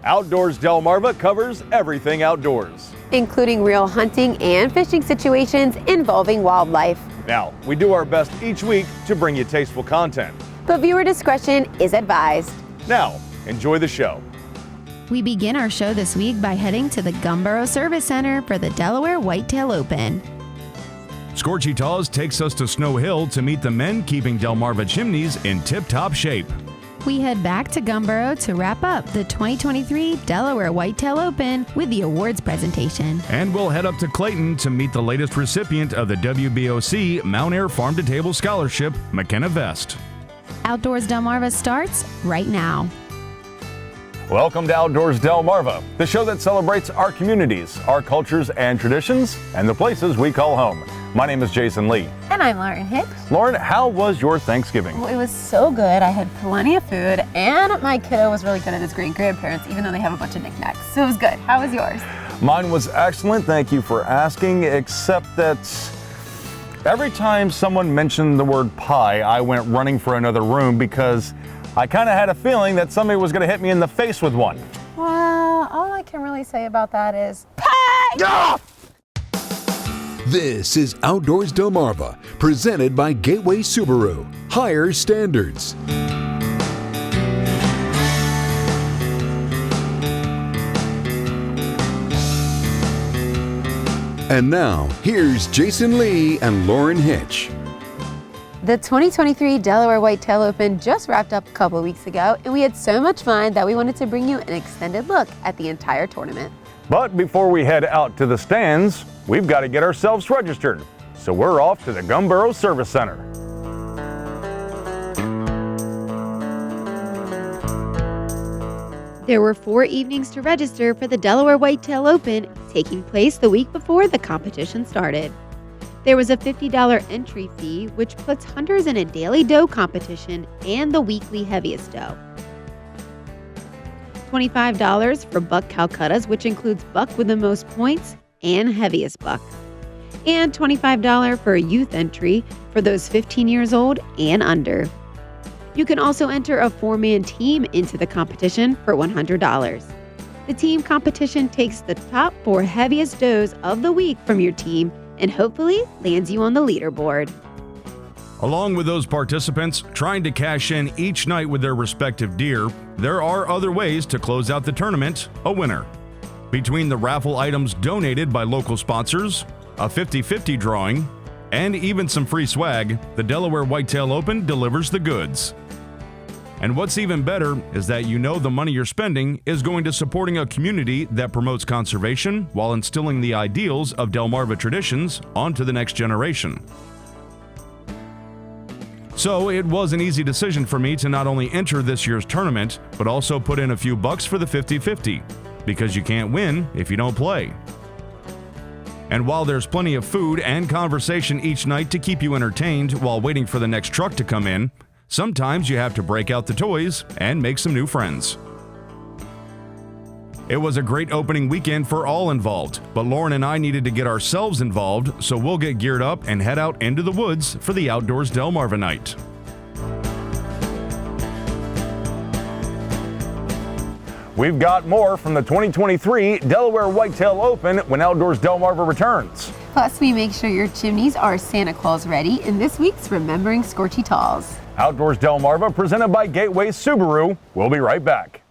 Outdoors-Delmarva covers everything outdoors, including real hunting and fishing situations involving wildlife. Now, we do our best each week to bring you tasteful content, but viewer discretion is advised. Now, enjoy the show. We begin our show this week by heading to the Gumboro Service Center for the Delaware Whitetail-Open. Scorchy Taws takes us to Snow Hill to meet the men keeping Delmarva chimneys in tip-top shape. We head back to Gumboro to wrap up the 2023 Delaware Whitetail-Open with the awards presentation. And we'll head up to Clayton to meet the latest recipient of the WBOC Mount Air Farm to Table Scholarship, McKenna Vest. Outdoors Delmarva starts right now. Welcome to Outdoors Delmarva, the show that celebrates our communities, our cultures and traditions, and the places we call home. My name is Jason Lee. And I'm Lauren Hicks. Lauren, how was your Thanksgiving? Well, it was so good. I had plenty of food, and my kiddo was really good at his great-grandparents, even though they have a bunch of knickknacks. So it was good. How was yours? Mine was excellent. Thank you for asking, except that every time someone mentioned the word pie, I went running for another room because I kind of had a feeling that somebody was going to hit me in the face with one. Well, all I can really say about that is pie! Ah! This is Outdoors Delmarva, presented by Gateway Subaru. Higher standards. And now, here's Jason Lee and Lauren Hitch. The 2023 Delaware Whitetail-Open just wrapped up a couple of weeks ago, and we had so much fun that we wanted to bring you an extended look at the entire tournament. But before we head out to the stands, we've got to get ourselves registered. So we're off to the Gumboro Service Center. There were 4 evenings to register for the Delaware Whitetail-Open, taking place the week before the competition started. There was a $50 entry fee, which puts hunters in a daily doe competition and the weekly heaviest doe. $25 for buck Calcuttas, which includes buck with the most points and heaviest buck. And $25 for a youth entry for those 15 years old and under. You can also enter a 4-man team into the competition for $100. The team competition takes the top 4 heaviest does of the week from your team and hopefully lands you on the leaderboard. Along with those participants trying to cash in each night with their respective deer, there are other ways to close out the tournament a winner. Between the raffle items donated by local sponsors, a 50-50 drawing, and even some free swag, the Delaware Whitetail-Open delivers the goods. And what's even better is that you know the money you're spending is going to supporting a community that promotes conservation while instilling the ideals of Delmarva traditions onto the next generation. So it was an easy decision for me to not only enter this year's tournament, but also put in a few bucks for the 50-50, because you can't win if you don't play. And while there's plenty of food and conversation each night to keep you entertained while waiting for the next truck to come in, sometimes you have to break out the toys and make some new friends. It was a great opening weekend for all involved, but Lauren and I needed to get ourselves involved, so we'll get geared up and head out into the woods for the Outdoors Delmarva night. We've got more from the 2023 Delaware Whitetail-Open when Outdoors Delmarva returns. Plus, we make sure your chimneys are Santa Claus ready in this week's Remembering Scorchy Taws. Outdoors Delmarva presented by Gateway Subaru. We'll be right back.